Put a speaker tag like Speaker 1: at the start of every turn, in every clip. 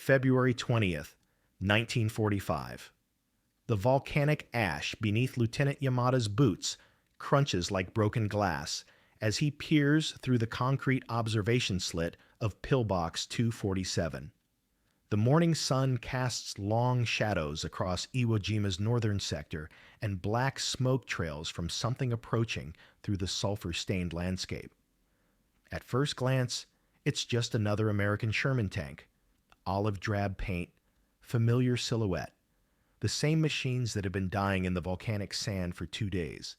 Speaker 1: February 20th, 1945. The volcanic ash beneath Lieutenant Yamada's boots crunches like broken glass as he peers through the concrete observation slit of pillbox 247. The morning sun casts long shadows across Iwo Jima's northern sector and black smoke trails from something approaching through the sulfur-stained landscape. At first glance, it's just another American Sherman tank. Olive drab paint, familiar silhouette. The same machines that have been dying in the volcanic sand for 2 days.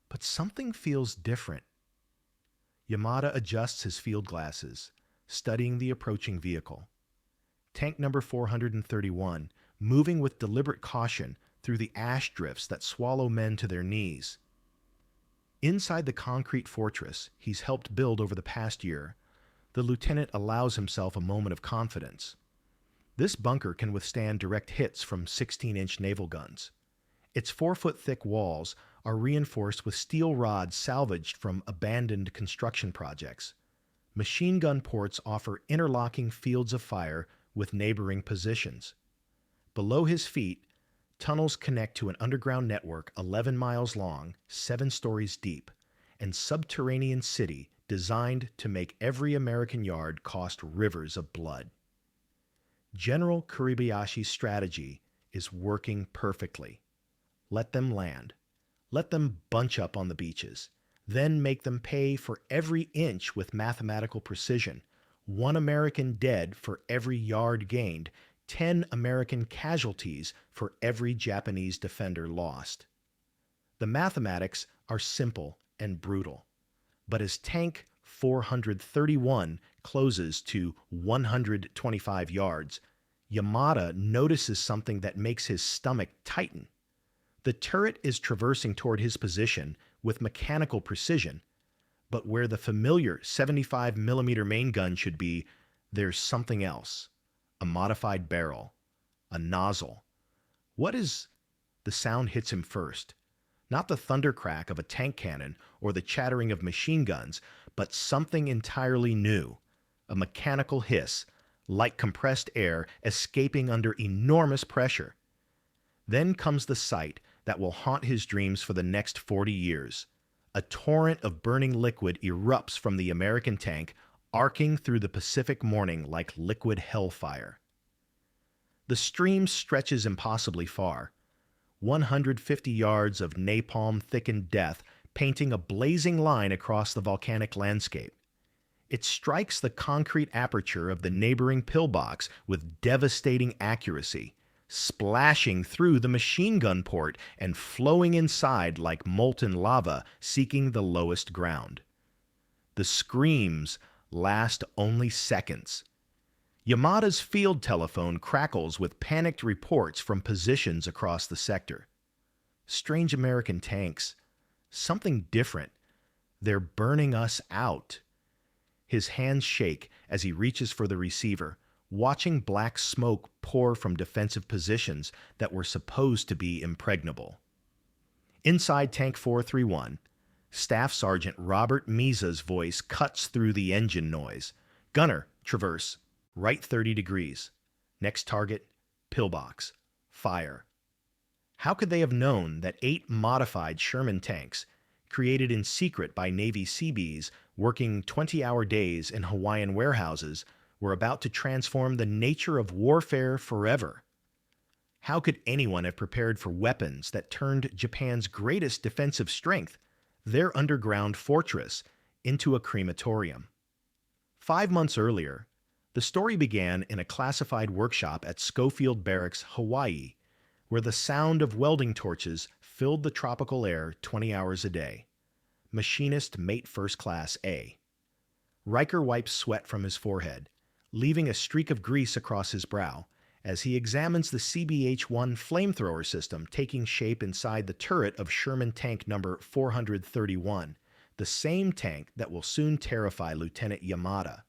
Speaker 1: But something feels different. Yamada adjusts his field glasses, studying the approaching vehicle. Tank number 431, moving with deliberate caution through the ash drifts that swallow men to their knees. Inside the concrete fortress he's helped build over the past year, the lieutenant allows himself a moment of confidence. This bunker can withstand direct hits from 16-inch naval guns. Its 4-foot-thick walls are reinforced with steel rods salvaged from abandoned construction projects. Machine gun ports offer interlocking fields of fire with neighboring positions. Below his feet, tunnels connect to an underground network 11 miles long, 7 stories deep, and subterranean city designed to make every American yard cost rivers of blood. General Kuribayashi's strategy is working perfectly. Let them land. Let them bunch up on the beaches. Then make them pay for every inch with mathematical precision. 1 American dead for every yard gained, 10 American casualties for every Japanese defender lost. The mathematics are simple and brutal. But as Tank 431 closes to 125 yards, Yamada notices something that makes his stomach tighten. The turret is traversing toward his position with mechanical precision, but where the familiar 75mm main gun should be, there's something else. A modified barrel. A nozzle. What is... The sound hits him first. Not the thunder crack of a tank cannon or the chattering of machine guns, but something entirely new. A mechanical hiss, like compressed air escaping under enormous pressure. Then comes the sight that will haunt his dreams for the next 40 years. A torrent of burning liquid erupts from the American tank, arcing through the Pacific morning like liquid hellfire. The stream stretches impossibly far. 150 yards of napalm-thickened death painting a blazing line across the volcanic landscape. It strikes the concrete aperture of the neighboring pillbox with devastating accuracy, splashing through the machine gun port and flowing inside like molten lava seeking the lowest ground. The screams last only seconds. Yamada's field telephone crackles with panicked reports from positions across the sector. Strange American tanks. Something different. They're burning us out. His hands shake as he reaches for the receiver, watching black smoke pour from defensive positions that were supposed to be impregnable. Inside Tank 431, Staff Sergeant Robert Misa's voice cuts through the engine noise. Gunner, traverse. Right 30 degrees. Next target, pillbox. Fire. How could they have known that 8 modified Sherman tanks, created in secret by Navy Seabees working 20-hour days in Hawaiian warehouses, were about to transform the nature of warfare forever? How could anyone have prepared for weapons that turned Japan's greatest defensive strength, their underground fortress, into a crematorium? 5 months earlier, the story began in a classified workshop at Schofield Barracks, Hawaii, where the sound of welding torches filled the tropical air 20 hours a day. Machinist Mate First Class A. Riker wipes sweat from his forehead, leaving a streak of grease across his brow as he examines the CBH-1 flamethrower system taking shape inside the turret of Sherman tank number 431, the same tank that will soon terrify Lieutenant Yamada.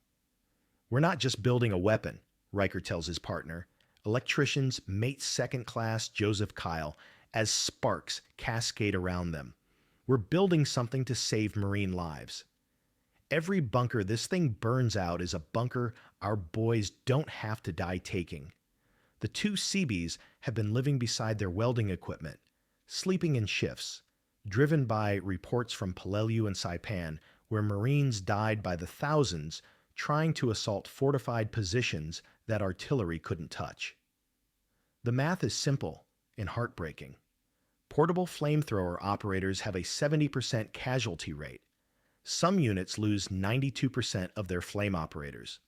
Speaker 1: We're not just building a weapon, Riker tells his partner, electricians Mate Second Class Joseph Kyle, as sparks cascade around them. We're building something to save Marine lives. Every bunker this thing burns out is a bunker our boys don't have to die taking. The two Seabees have been living beside their welding equipment, sleeping in shifts, driven by reports from Peleliu and Saipan, where Marines died by the thousands trying to assault fortified positions that artillery couldn't touch. The math is simple and heartbreaking. Portable flamethrower operators have a 70% casualty rate. Some units lose 92% of their flame operators.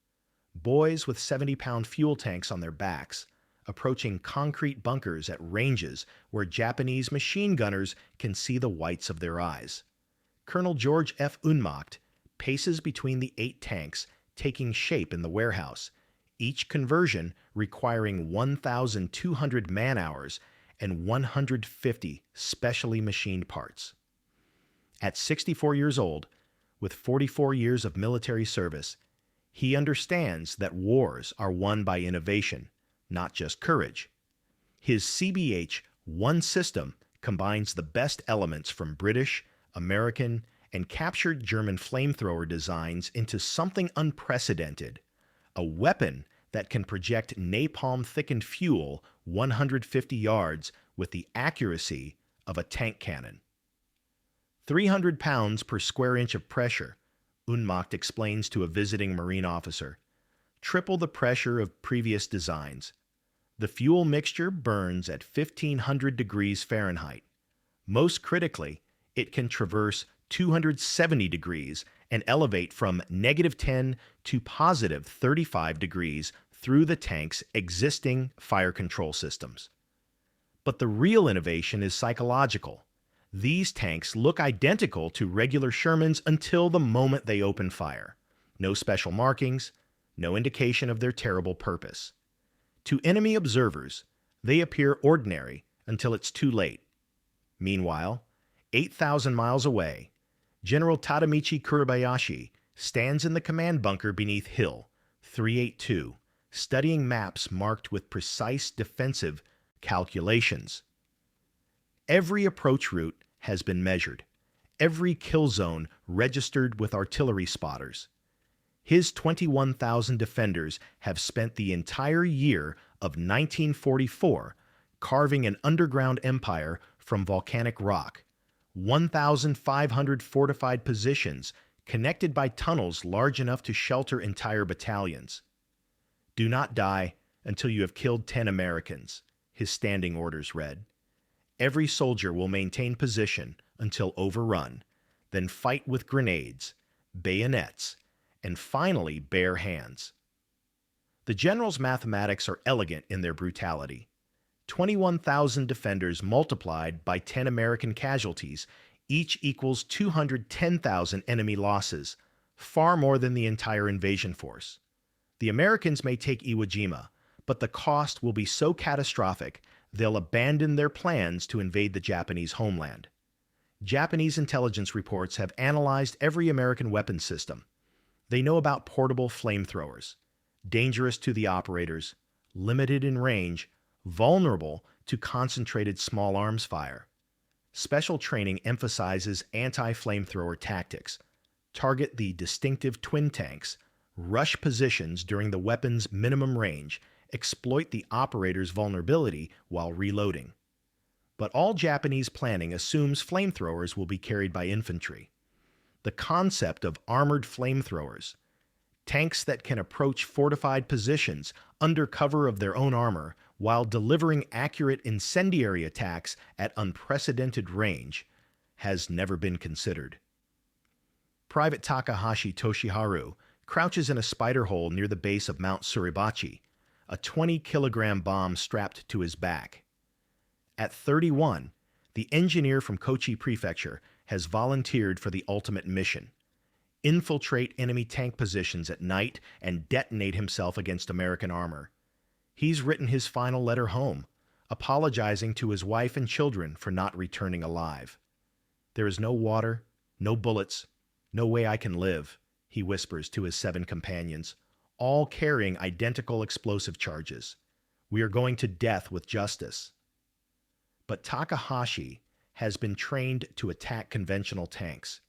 Speaker 1: Boys with 70-pound fuel tanks on their backs, approaching concrete bunkers at ranges where Japanese machine gunners can see the whites of their eyes. Colonel George F. Unmacht paces between the 8 tanks taking shape in the warehouse, each conversion requiring 1,200 man-hours and 150 specially machined parts. At 64 years old, with 44 years of military service, he understands that wars are won by innovation, not just courage. His CBH-1 system combines the best elements from British, American, and captured German flamethrower designs into something unprecedented, a weapon that can project napalm-thickened fuel 150 yards with the accuracy of a tank cannon. 300 pounds per square inch of pressure, Unmacht explains to a visiting Marine officer. Triple the pressure of previous designs. The fuel mixture burns at 1,500 degrees Fahrenheit. Most critically, it can traverse 270 degrees and elevate from -10 to +35 degrees through the tank's existing fire control systems. But the real innovation is psychological. These tanks look identical to regular Shermans until the moment they open fire. No special markings, no indication of their terrible purpose. To enemy observers, they appear ordinary until it's too late. Meanwhile, 8,000 miles away, General Tadamichi Kuribayashi stands in the command bunker beneath Hill 382, studying maps marked with precise defensive calculations. Every approach route has been measured, every kill zone registered with artillery spotters. His 21,000 defenders have spent the entire year of 1944 carving an underground empire from volcanic rock, 1,500 fortified positions connected by tunnels large enough to shelter entire battalions. Do not die until you have killed 10 Americans, his standing orders read. Every soldier will maintain position until overrun, then fight with grenades, bayonets, and finally bare hands. The general's mathematics are elegant in their brutality. 21,000 defenders multiplied by 10 American casualties each equals 210,000 enemy losses, far more than the entire invasion force. The Americans may take Iwo Jima, but the cost will be so catastrophic they'll abandon their plans to invade the Japanese homeland. Japanese intelligence reports have analyzed every American weapon system. They know about portable flamethrowers, dangerous to the operators, limited in range, vulnerable to concentrated small arms fire. Special training emphasizes anti-flamethrower tactics. Target the distinctive twin tanks, rush positions during the weapon's minimum range, exploit the operator's vulnerability while reloading. But all Japanese planning assumes flamethrowers will be carried by infantry. The concept of armored flamethrowers, tanks that can approach fortified positions under cover of their own armor while delivering accurate incendiary attacks at unprecedented range, has never been considered. Private Takahashi Toshiharu crouches in a spider hole near the base of Mount Suribachi, a 20-kilogram bomb strapped to his back. At 31, the engineer from Kochi Prefecture has volunteered for the ultimate mission: infiltrate enemy tank positions at night and detonate himself against American armor. He's written his final letter home, apologizing to his wife and children for not returning alive. "There is no water, no bullets, no way I can live," he whispers to his 7 companions, all carrying identical explosive charges. "We are going to death with justice." But Takahashi has been trained to attack conventional tanks.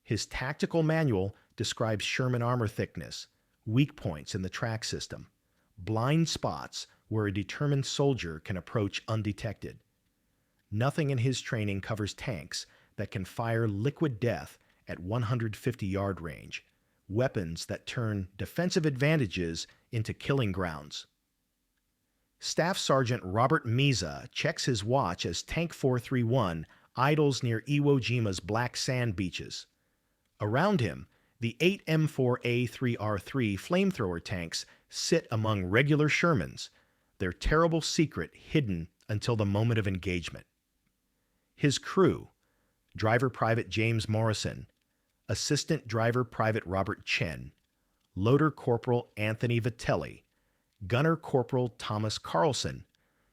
Speaker 1: His tactical manual describes Sherman armor thickness, weak points in the track system, blind spots where a determined soldier can approach undetected. Nothing in his training covers tanks that can fire liquid death at 150-yard range, weapons that turn defensive advantages into killing grounds. Staff Sergeant Robert Meza checks his watch as Tank 431 idles near Iwo Jima's black sand beaches. Around him, the 8 M4A3R3 flamethrower tanks sit among regular Shermans, their terrible secret hidden until the moment of engagement. His crew, Driver Private James Morrison, Assistant Driver Private Robert Chen, Loader Corporal Anthony Vitelli, Gunner Corporal Thomas Carlson,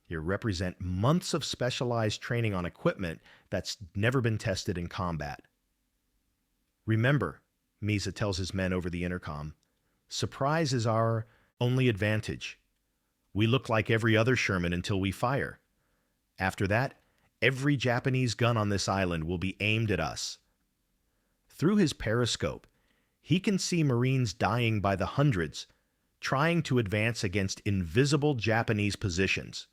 Speaker 1: here represent months of specialized training on equipment that's never been tested in combat. Remember, Meza tells his men over the intercom, surprise is our only advantage. We look like every other Sherman until we fire. After that, every Japanese gun on this island will be aimed at us. Through his periscope, he can see Marines dying by the hundreds, trying to advance against invisible Japanese positions.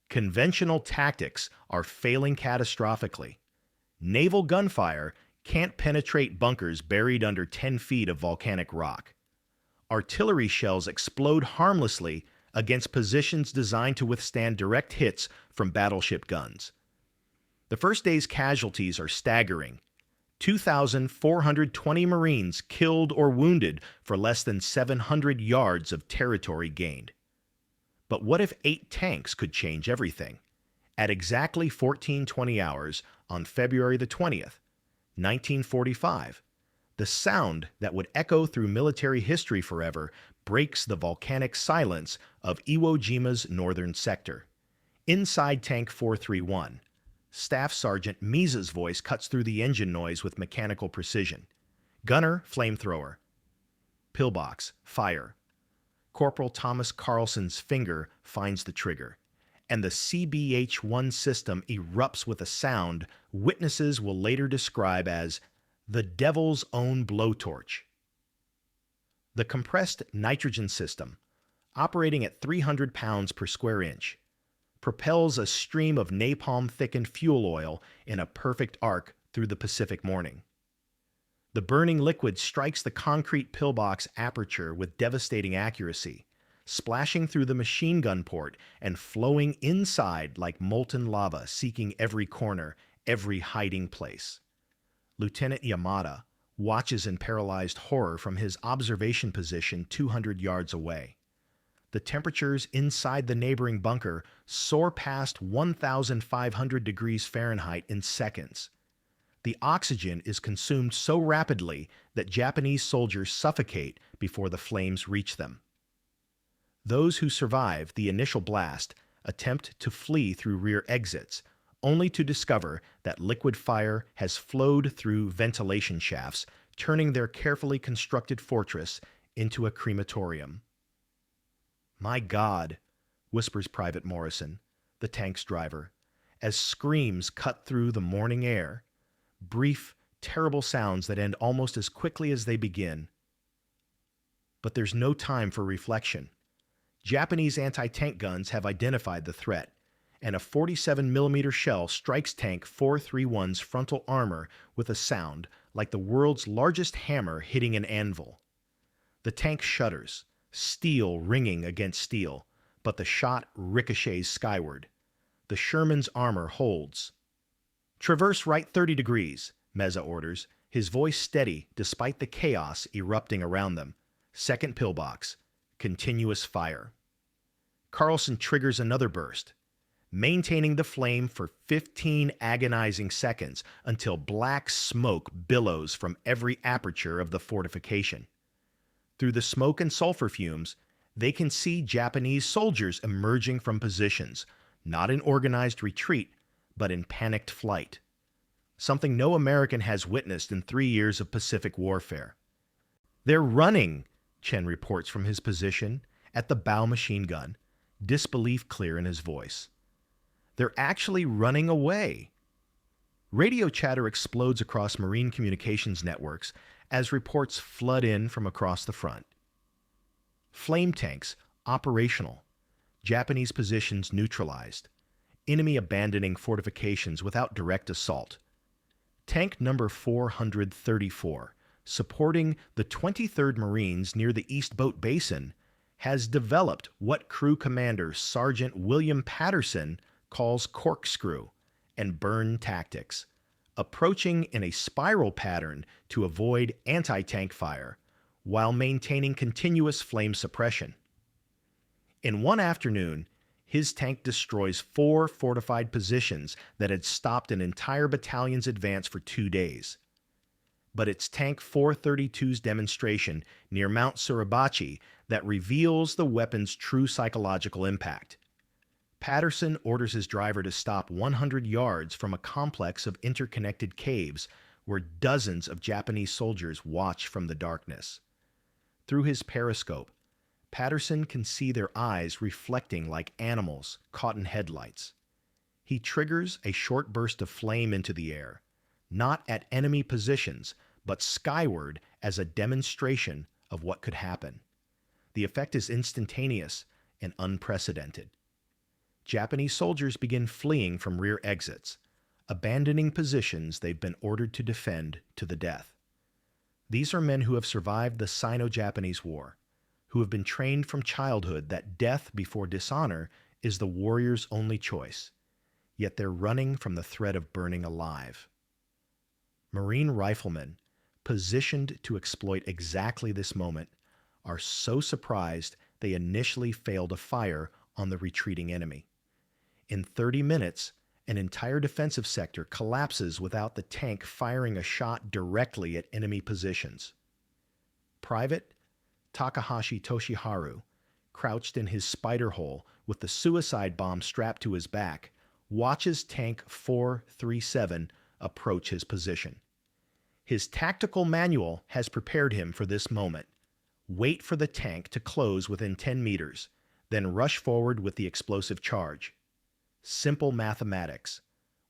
Speaker 1: Conventional tactics are failing catastrophically. Naval gunfire can't penetrate bunkers buried under 10 feet of volcanic rock. Artillery shells explode harmlessly against positions designed to withstand direct hits from battleship guns. The first day's casualties are staggering. 2,420 Marines killed or wounded for less than 700 yards of territory gained. But what if 8 tanks could change everything? At exactly 1420 hours on February the 20th, 1945, the sound that would echo through military history forever breaks the volcanic silence of Iwo Jima's northern sector. Inside Tank 431, Staff Sergeant Meza's voice cuts through the engine noise with mechanical precision. Gunner, flamethrower. Pillbox, fire. Corporal Thomas Carlson's finger finds the trigger, and the CBH-1 system erupts with a sound witnesses will later describe as the devil's own blowtorch. The compressed nitrogen system, operating at 300 pounds per square inch, propels a stream of napalm-thickened fuel oil in a perfect arc through the Pacific morning. The burning liquid strikes the concrete pillbox aperture with devastating accuracy, splashing through the machine gun port and flowing inside like molten lava, seeking every corner, every hiding place. Lieutenant Yamada watches in paralyzed horror from his observation position 200 yards away. The temperatures inside the neighboring bunker soar past 1,500 degrees Fahrenheit in seconds. The oxygen is consumed so rapidly that Japanese soldiers suffocate before the flames reach them. Those who survive the initial blast attempt to flee through rear exits, only to discover that liquid fire has flowed through ventilation shafts, turning their carefully constructed fortress into a crematorium. "My God," whispers Private Morrison, the tank's driver, as screams cut through the morning air, brief, terrible sounds that end almost as quickly as they begin. But there's no time for reflection. Japanese anti-tank guns have identified the threat, and a 47mm shell strikes Tank 431's frontal armor with a sound like the world's largest hammer hitting an anvil. The tank shudders, steel ringing against steel, but the shot ricochets skyward. The Sherman's armor holds. "Traverse right 30 degrees, Meza orders, his voice steady despite the chaos erupting around them. Second pillbox. Continuous fire. Carlson triggers another burst, maintaining the flame for 15 agonizing seconds until black smoke billows from every aperture of the fortification. Through the smoke and sulfur fumes, they can see Japanese soldiers emerging from positions, not in organized retreat, but in panicked flight. Something no American has witnessed in 3 years of Pacific warfare. "They're running," Chen reports from his position at the bow machine gun, disbelief clear in his voice. "They're actually running away." Radio chatter explodes across Marine communications networks as reports flood in from across the front. Flame tanks operational. Japanese positions neutralized. Enemy abandoning fortifications without direct assault. Tank number 434, supporting the 23rd Marines near the East Boat Basin, has developed what Crew Commander Sergeant William Patterson calls corkscrew and burn tactics, approaching in a spiral pattern to avoid anti-tank fire while maintaining continuous flame suppression. In one afternoon, his tank destroys 4 fortified positions that had stopped an entire battalion's advance for 2 days. But it's Tank 432's demonstration near Mount Suribachi that reveals the weapon's true psychological impact. Patterson orders his driver to stop 100 yards from a complex of interconnected caves where dozens of Japanese soldiers watch from the darkness. Through his periscope, Patterson can see their eyes reflecting like animals caught in headlights. He triggers a short burst of flame into the air, not at enemy positions, but skyward as a demonstration of what could happen. The effect is instantaneous and unprecedented. Japanese soldiers begin fleeing from rear exits, abandoning positions they've been ordered to defend to the death. These are men who have survived the Sino-Japanese War, who have been trained from childhood that death before dishonor is the warrior's only choice, yet they're running from the threat of burning alive. Marine riflemen, positioned to exploit exactly this moment, are so surprised they initially fail to fire on the retreating enemy. In 30 minutes, an entire defensive sector collapses without the tank firing a shot directly at enemy positions. Private Takahashi Toshiharu, crouched in his spider hole with the suicide bomb strapped to his back, watches Tank 437 approach his position. His tactical manual has prepared him for this moment. Wait for the tank to close within 10 meters, then rush forward with the explosive charge. Simple mathematics.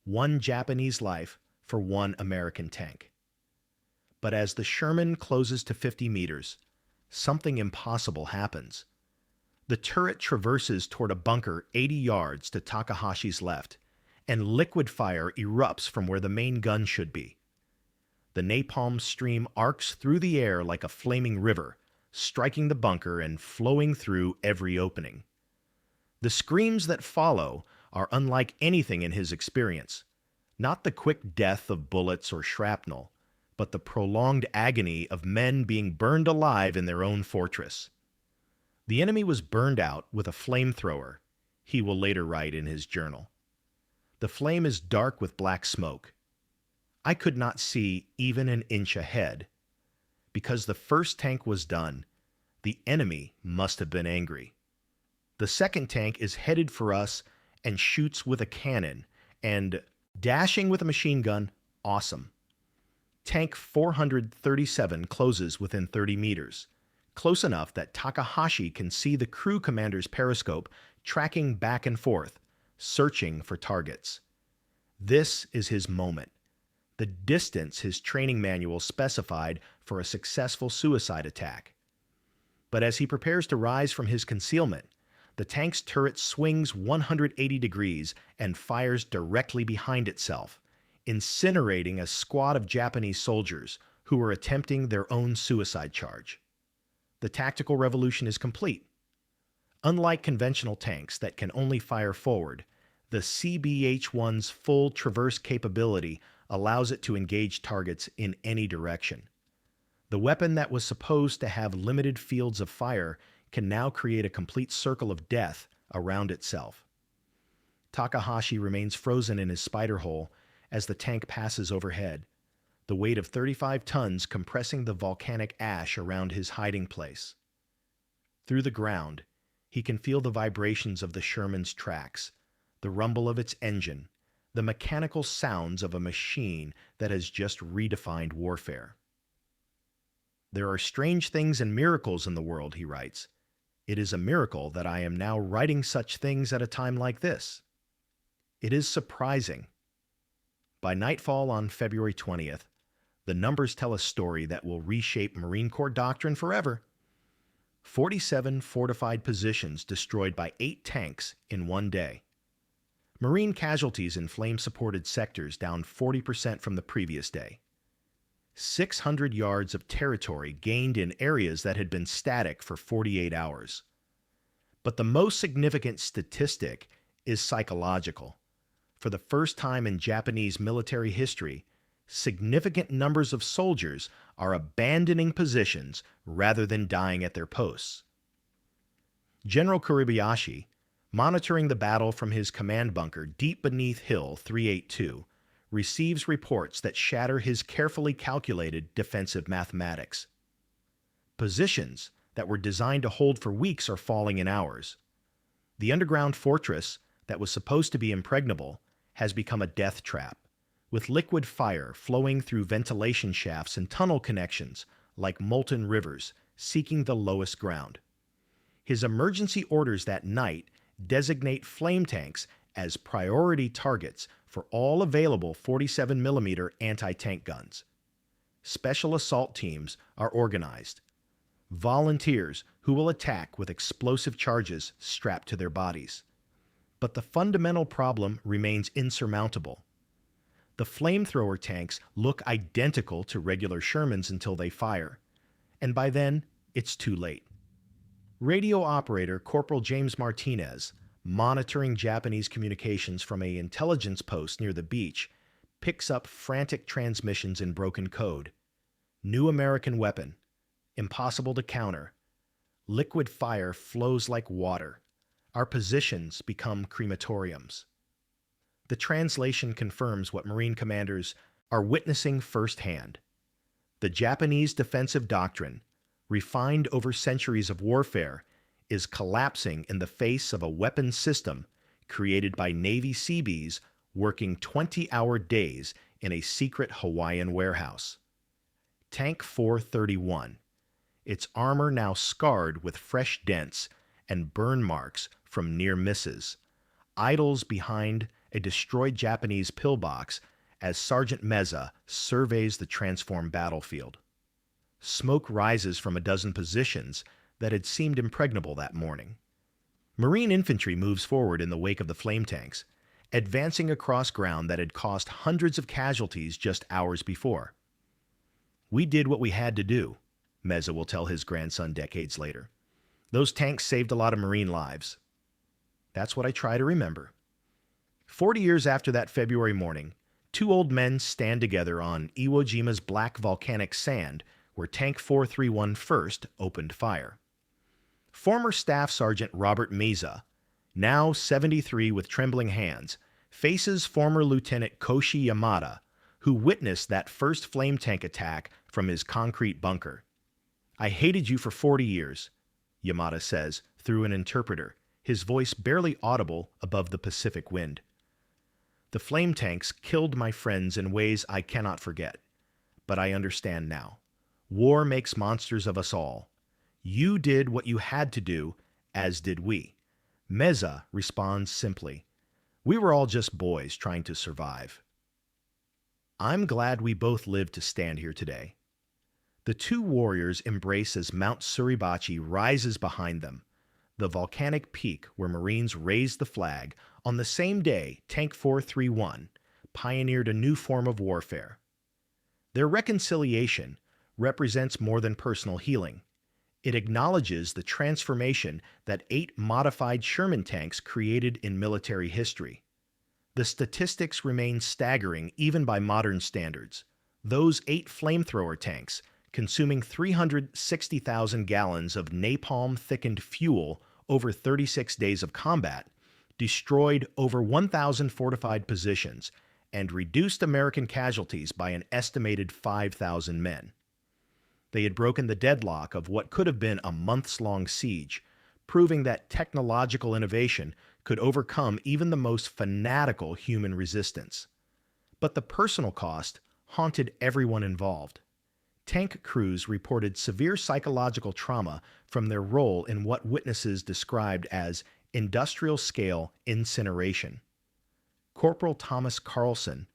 Speaker 1: 1 Japanese life for 1 American tank. But as the Sherman closes to 50 meters, something impossible happens. The turret traverses toward a bunker 80 yards to Takahashi's left, and liquid fire erupts from where the main gun should be. The napalm stream arcs through the air like a flaming river, striking the bunker and flowing through every opening. The screams that follow are unlike anything in his experience, not the quick death of bullets or shrapnel, but the prolonged agony of men being burned alive in their own fortress. The enemy was burned out with a flamethrower, he will later write in his journal. The flame is dark with black smoke. I could not see even an inch ahead. Because the first tank was done, the enemy must have been angry. The second tank is headed for us and shoots with a cannon, and dashing with a machine gun, awesome. Tank 437 closes within 30 meters, close enough that Takahashi can see the crew commander's periscope tracking back and forth, searching for targets. This is his moment, the distance his training manual specified for a successful suicide attack. But as he prepares to rise from his concealment, the tank's turret swings 180 degrees and fires directly behind itself, incinerating a squad of Japanese soldiers who were attempting their own suicide charge. The tactical revolution is complete. Unlike conventional tanks that can only fire forward, the CBH-1's full traverse capability allows it to engage targets in any direction. The weapon that was supposed to have limited fields of fire can now create a complete circle of death around itself. Takahashi remains frozen in his spider hole as the tank passes overhead, the weight of 35 tons compressing the volcanic ash around his hiding place. Through the ground, he can feel the vibrations of the Sherman's tracks, the rumble of its engine, the mechanical sounds of a machine that has just redefined warfare. There are strange things and miracles in the world, he writes. It is a miracle that I am now writing such things at a time like this. It is surprising. By nightfall on February 20th, the numbers tell a story that will reshape Marine Corps doctrine forever. 47 fortified positions destroyed by 8 tanks in one day. Marine casualties in flame-supported sectors down 40% from the previous day. 600 yards of territory gained in areas that had been static for 48 hours. But the most significant statistic is psychological. For the first time in Japanese military history, significant numbers of soldiers are abandoning positions rather than dying at their posts. General Kuribayashi, monitoring the battle from his command bunker deep beneath Hill 382, receives reports that shatter his carefully calculated defensive mathematics. Positions that were designed to hold for weeks are falling in hours. The underground fortress that was supposed to be impregnable has become a death trap, with liquid fire flowing through ventilation shafts and tunnel connections like molten rivers seeking the lowest ground. His emergency orders that night designate flame tanks as priority targets for all available 47mm anti-tank guns. Special assault teams are organized. Volunteers who will attack with explosive charges strapped to their bodies. But the fundamental problem remains insurmountable. The flamethrower tanks look identical to regular Shermans until they fire, and by then, it's too late. Radio operator Corporal James Martinez, monitoring Japanese communications from an intelligence post near the beach, picks up frantic transmissions in broken code. New American weapon. Impossible to counter. Liquid fire flows like water. Our positions become crematoriums. The translation confirms what Marine commanders are witnessing firsthand. The Japanese defensive doctrine, refined over centuries of warfare, is collapsing in the face of a weapons system created by Navy Seabees working 20-hour days in a secret Hawaiian warehouse. Tank 431, its armor now scarred with fresh dents and burn marks from near misses, idles behind a destroyed Japanese pillbox as Sergeant Meza surveys the transformed battlefield. Smoke rises from a dozen positions that had seemed impregnable that morning. Marine infantry moves forward in the wake of the flame tanks, advancing across ground that had cost hundreds of casualties just hours before. "We did what we had to do," Meza will tell his grandson decades later. "Those tanks saved a lot of Marine lives." That's what I try to remember. 40 years after that February morning, 2 old men stand together on Iwo Jima's black volcanic sand where Tank 431 first opened fire. Former Staff Sergeant Robert Meza, now 73 with trembling hands, faces former Lieutenant Koshi Yamada, who witnessed that first flame tank attack from his concrete bunker. "I hated you for 40 years, Yamada says through an interpreter, his voice barely audible above the Pacific wind. "The flame tanks killed my friends in ways I cannot forget. But I understand now. War makes monsters of us all. You did what you had to do, as did we." Meza responds simply, "We were all just boys trying to survive." I'm glad we both lived to stand here today. The 2 warriors embrace as Mount Suribachi rises behind them, the volcanic peak where Marines raised the flag on the same day Tank 431 pioneered a new form of warfare. Their reconciliation represents more than personal healing. It acknowledges the transformation that 8 modified Sherman tanks created in military history. The statistics remain staggering even by modern standards. Those 8 flamethrower tanks, consuming 360,000 gallons of napalm-thickened fuel over 36 days of combat, destroyed over 1,000 fortified positions and reduced American casualties by an estimated 5,000 men. They had broken the deadlock of what could have been a months-long siege, proving that technological innovation could overcome even the most fanatical human resistance. But the personal cost haunted everyone involved. Tank crews reported severe psychological trauma from their role in what witnesses described as industrial-scale incineration. Corporal Thomas Carlson,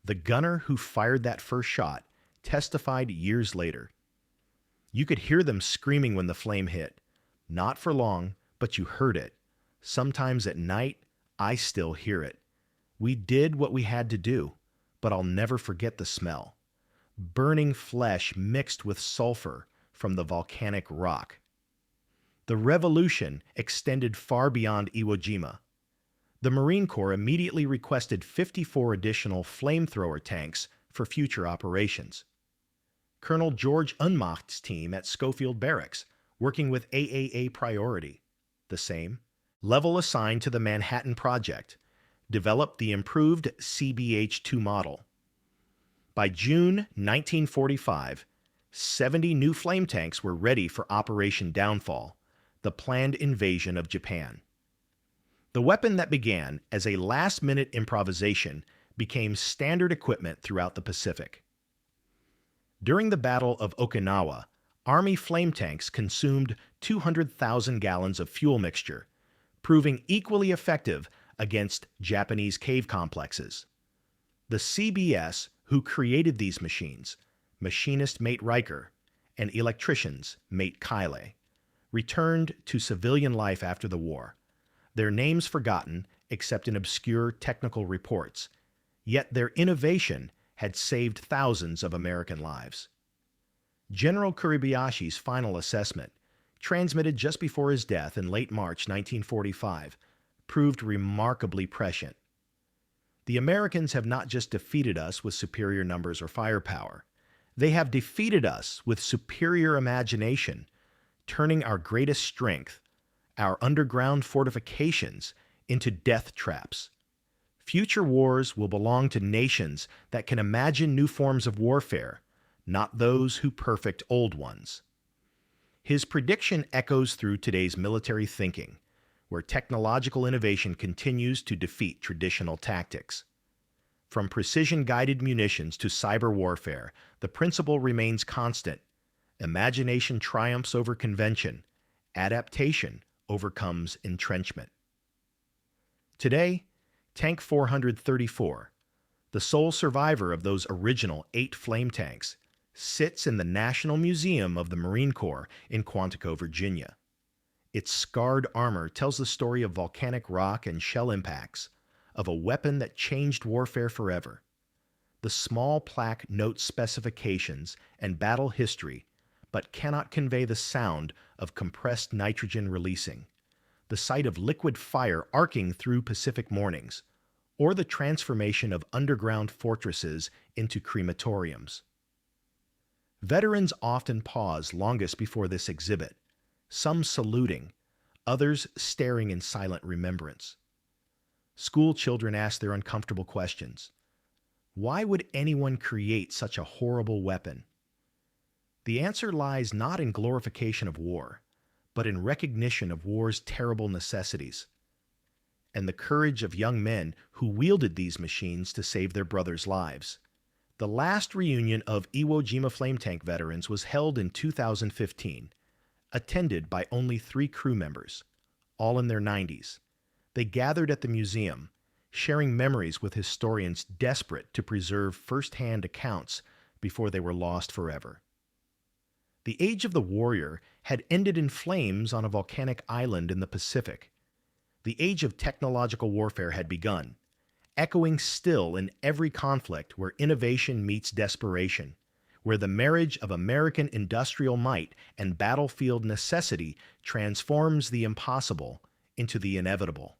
Speaker 1: the gunner who fired that first shot, testified years later. You could hear them screaming when the flame hit. Not for long, but you heard it. Sometimes at night, I still hear it. We did what we had to do, but I'll never forget the smell. Burning flesh mixed with sulfur from the volcanic rock. The revolution extended far beyond Iwo Jima. The Marine Corps immediately requested 54 additional flamethrower tanks for future operations. Colonel George Unmacht's team at Schofield Barracks, working with AAA priority, the same, level assigned to the Manhattan Project, developed the improved CBH-2 model. By June 1945, 70 new flame tanks were ready for Operation Downfall, the planned invasion of Japan. The weapon that began as a last-minute improvisation became standard equipment throughout the Pacific. During the Battle of Okinawa, Army flame tanks consumed 200,000 gallons of fuel mixture, proving equally effective against Japanese cave complexes. The CBS who created these machines, machinist mate Riker and electricians mate Kyle, returned to civilian life after the war, their names forgotten except in obscure technical reports, yet their innovation had saved thousands of American lives. General Kuribayashi's final assessment, transmitted just before his death in late March 1945, proved remarkably prescient. The Americans have not just defeated us with superior numbers or firepower. They have defeated us with superior imagination, turning our greatest strength, our underground fortifications, into death traps. Future wars will belong to nations that can imagine new forms of warfare, not those who perfect old ones. His prediction echoes through today's military thinking, where technological innovation continues to defeat traditional tactics. From precision-guided munitions to cyber warfare, the principle remains constant. Imagination triumphs over convention. Adaptation overcomes entrenchment. Today, Tank 434, the sole survivor of those original 8 flame tanks, sits in the National Museum of the Marine Corps in Quantico, Virginia. Its scarred armor tells the story of volcanic rock and shell impacts, of a weapon that changed warfare forever. The small plaque notes specifications and battle history, but cannot convey the sound of compressed nitrogen releasing, the sight of liquid fire arcing through Pacific mornings, or the transformation of underground fortresses into crematoriums. Veterans often pause longest before this exhibit, some saluting, others staring in silent remembrance. School children ask their uncomfortable questions. Why would anyone create such a horrible weapon? The answer lies not in glorification of war, but in recognition of war's terrible necessities, and the courage of young men who wielded these machines to save their brothers' lives. The last reunion of Iwo Jima flame tank veterans was held in 2015, attended by only 3 crew members, all in their 90s. They gathered at the museum, sharing memories with historians desperate to preserve first-hand accounts before they were lost forever. The age of the warrior had ended in flames on a volcanic island in the Pacific. The age of technological warfare had begun, echoing still in every conflict where innovation meets desperation, where the marriage of American industrial might and battlefield necessity transforms the impossible into the inevitable.